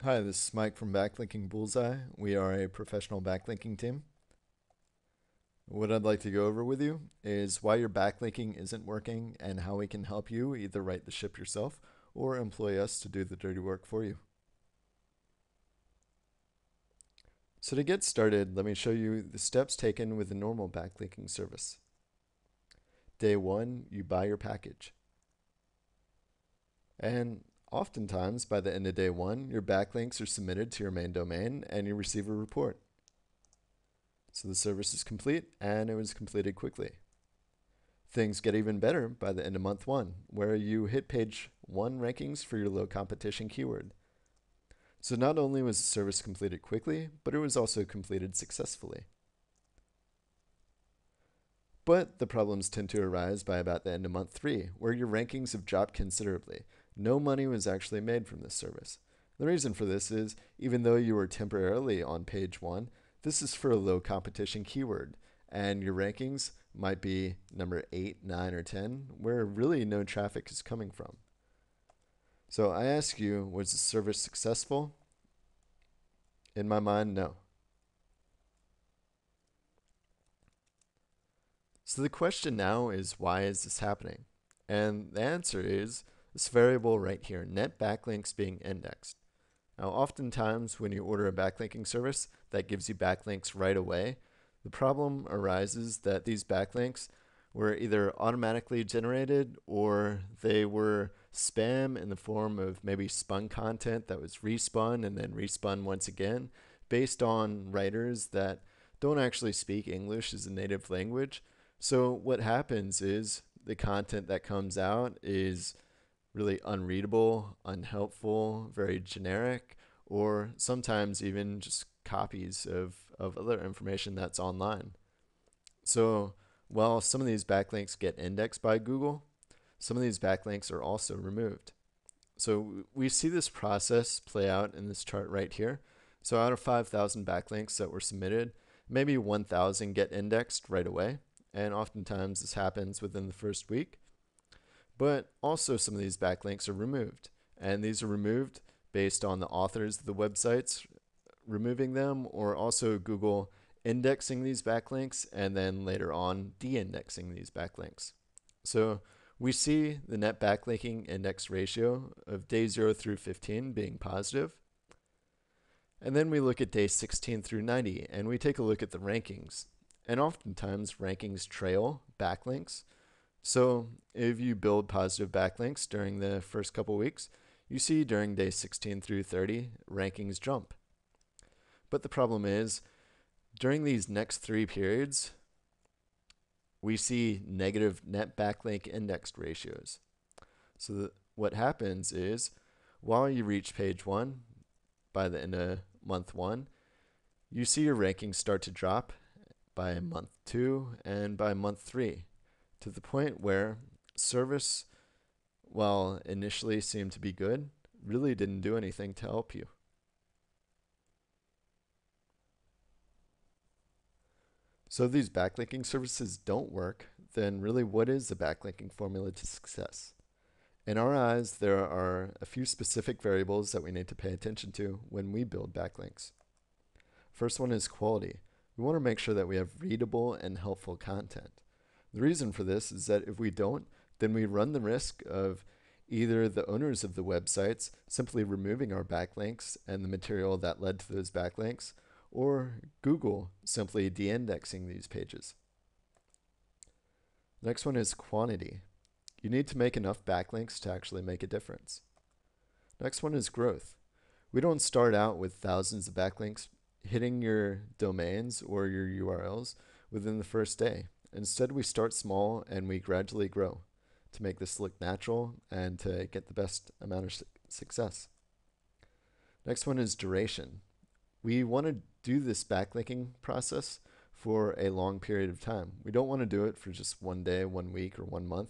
Hi, this is Mike from Backlinking Bullseye. We are a professional backlinking team. What I'd like to go over with you is why your backlinking isn't working and how we can help you either write the ship yourself or employ us to do the dirty work for you. So to get started, let me show you the steps taken with a normal backlinking service. Day 1, you buy your package. And oftentimes, by the end of day 1, your backlinks are submitted to your main domain and you receive a report. So the service is complete and it was completed quickly. Things get even better by the end of month 1, where you hit page 1 rankings for your low competition keyword. So not only was the service completed quickly, but it was also completed successfully. But the problems tend to arise by about the end of month 3, where your rankings have dropped considerably. No money was actually made from this service. The reason for this is, even though you were temporarily on page 1, this is for a low competition keyword, and your rankings might be number 8, 9, or 10, where really no traffic is coming from. So I ask you, was the service successful? In my mind, no. So the question now is, why is this happening? And the answer is this variable right here, net backlinks being indexed. Now, oftentimes when you order a backlinking service that gives you backlinks right away, the problem arises that these backlinks were either automatically generated or they were spam in the form of maybe spun content that was respun and then respun once again based on writers that don't actually speak English as a native language. So what happens is the content that comes out is really unreadable, unhelpful, very generic, or sometimes even just copies of other information that's online. So while some of these backlinks get indexed by Google, some of these backlinks are also removed. So we see this process play out in this chart right here. So out of 5,000 backlinks that were submitted, maybe 1,000 get indexed right away. And oftentimes this happens within the first week. But also some of these backlinks are removed. And these are removed based on the authors of the websites removing them, or also Google indexing these backlinks and then later on de-indexing these backlinks. So we see the net backlinking index ratio of day 0 through 15 being positive. And then we look at day 16 through 90 and we take a look at the rankings. And oftentimes rankings trail backlinks. So if you build positive backlinks during the first couple weeks, you see during day 16 through 30, rankings jump. But the problem is, during these next 3 periods, we see negative net backlink indexed ratios. So what happens is, while you reach page 1, by the end of month 1, you see your rankings start to drop by month 2 and by month 3, to the point where service, while initially seemed to be good, really didn't do anything to help you. So if these backlinking services don't work, then really what is the backlinking formula to success? In our eyes, there are a few specific variables that we need to pay attention to when we build backlinks. First one is quality. We want to make sure that we have readable and helpful content. The reason for this is that if we don't, then we run the risk of either the owners of the websites simply removing our backlinks and the material that led to those backlinks, or Google simply de-indexing these pages. Next one is quantity. You need to make enough backlinks to actually make a difference. Next one is growth. We don't start out with thousands of backlinks hitting your domains or your URLs within the first day. Instead, we start small and we gradually grow to make this look natural and to get the best amount of success. Next one is duration. We want to do this backlinking process for a long period of time. We don't want to do it for just one day, 1 week, or 1 month.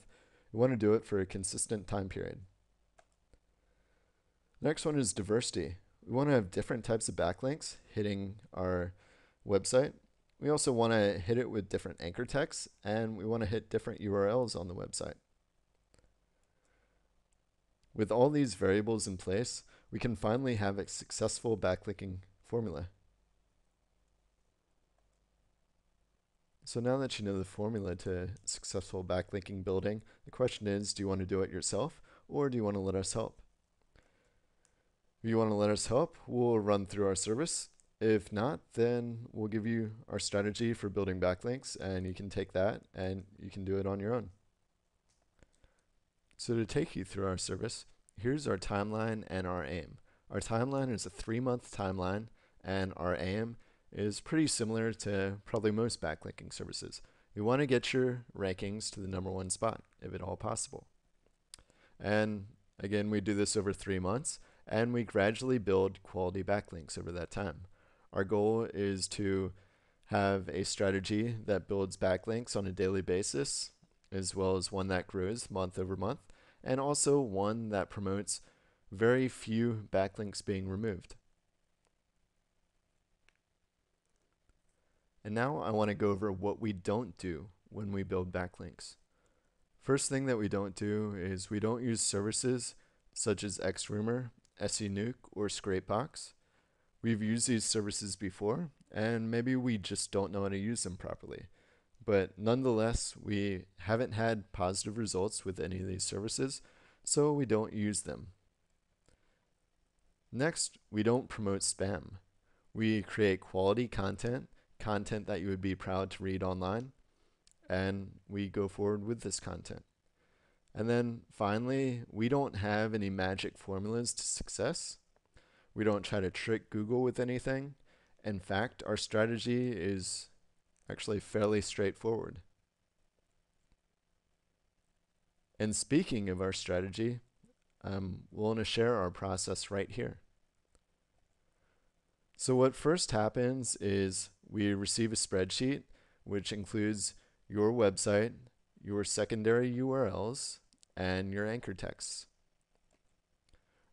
We want to do it for a consistent time period. Next one is diversity. We want to have different types of backlinks hitting our website. We also want to hit it with different anchor texts, and we want to hit different URLs on the website. With all these variables in place, we can finally have a successful backlinking formula. So now that you know the formula to successful backlinking building, the question is, do you want to do it yourself or do you want to let us help? If you want to let us help, we'll run through our service. If not, then we'll give you our strategy for building backlinks and you can take that and you can do it on your own. So to take you through our service, here's our timeline and our aim. Our timeline is a 3-month timeline and our aim is pretty similar to probably most backlinking services. We want to get your rankings to the #1 spot, if at all possible. And again, we do this over 3 months, and we gradually build quality backlinks over that time. Our goal is to have a strategy that builds backlinks on a daily basis, as well as one that grows month over month, and also one that promotes very few backlinks being removed. And now I want to go over what we don't do when we build backlinks. First thing that we don't do is we don't use services such as XRumor, SENuke, or Scrapebox. We've used these services before, and maybe we just don't know how to use them properly. But nonetheless, we haven't had positive results with any of these services, so we don't use them. Next, we don't promote spam. We create quality content that you would be proud to read online, and we go forward with this content. And then finally, we don't have any magic formulas to success. We don't try to trick Google with anything. In fact, our strategy is actually fairly straightforward. And speaking of our strategy, we'll want to share our process right here. So what first happens is we receive a spreadsheet which includes your website, your secondary URLs, and your anchor texts.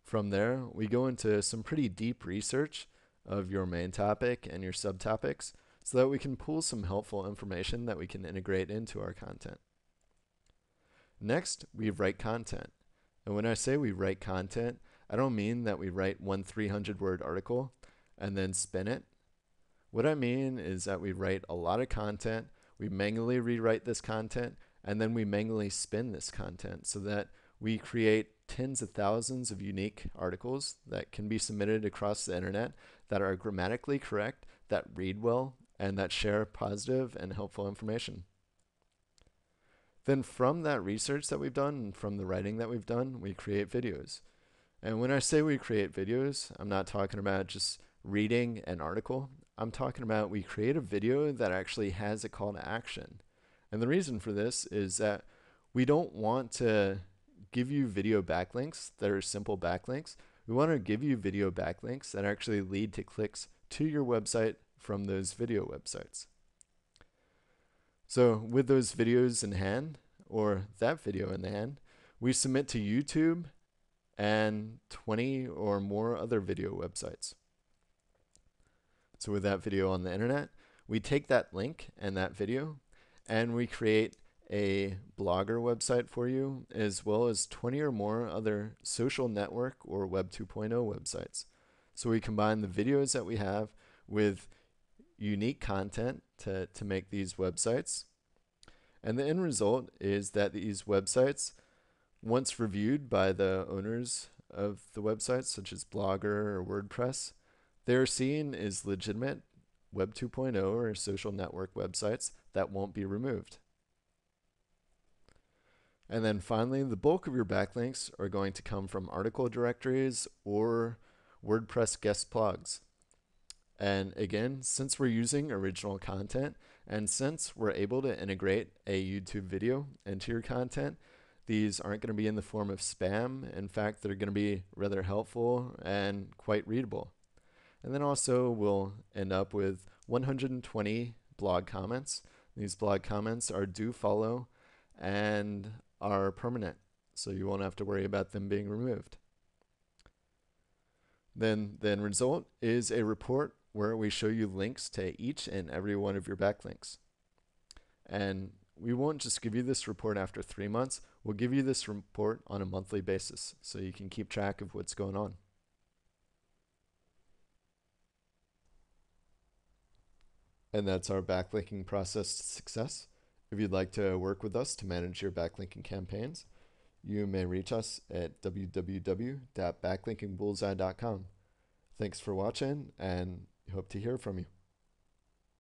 From there, we go into some pretty deep research of your main topic and your subtopics so that we can pull some helpful information that we can integrate into our content. Next, we write content. And when I say we write content, I don't mean that we write one 300-word article and then spin it. What I mean is that we write a lot of content, we manually rewrite this content, and then we manually spin this content so that we create tens of thousands of unique articles that can be submitted across the internet that are grammatically correct, that read well, and that share positive and helpful information. Then from that research that we've done and from the writing that we've done, we create videos. And when I say we create videos, I'm not talking about just reading an article. I'm talking about we create a video that actually has a call to action. And the reason for this is that we don't want to give you video backlinks that are simple backlinks. We want to give you video backlinks that actually lead to clicks to your website from those video websites. So with those videos in hand, or that video in the hand, we submit to YouTube and 20 or more other video websites. So with that video on the internet, we take that link and that video and we create a blogger website for you, as well as 20 or more other social network or Web 2.0 websites. So we combine the videos that we have with unique content to make these websites. And the end result is that these websites, once reviewed by the owners of the websites, such as Blogger or WordPress, they're seen as legitimate Web 2.0 or social network websites that won't be removed. And then finally, the bulk of your backlinks are going to come from article directories or WordPress guest blogs. And again, since we're using original content and since we're able to integrate a YouTube video into your content, these aren't going to be in the form of spam. In fact, they're going to be rather helpful and quite readable. And then also we'll end up with 120 blog comments. These blog comments are do follow and are permanent, so you won't have to worry about them being removed. Then the end result is a report where we show you links to each and every one of your backlinks. And we won't just give you this report after 3 months, we'll give you this report on a monthly basis so you can keep track of what's going on. And that's our backlinking process to success. If you'd like to work with us to manage your backlinking campaigns, you may reach us at www.backlinkingbullseye.com. Thanks for watching, and hope to hear from you.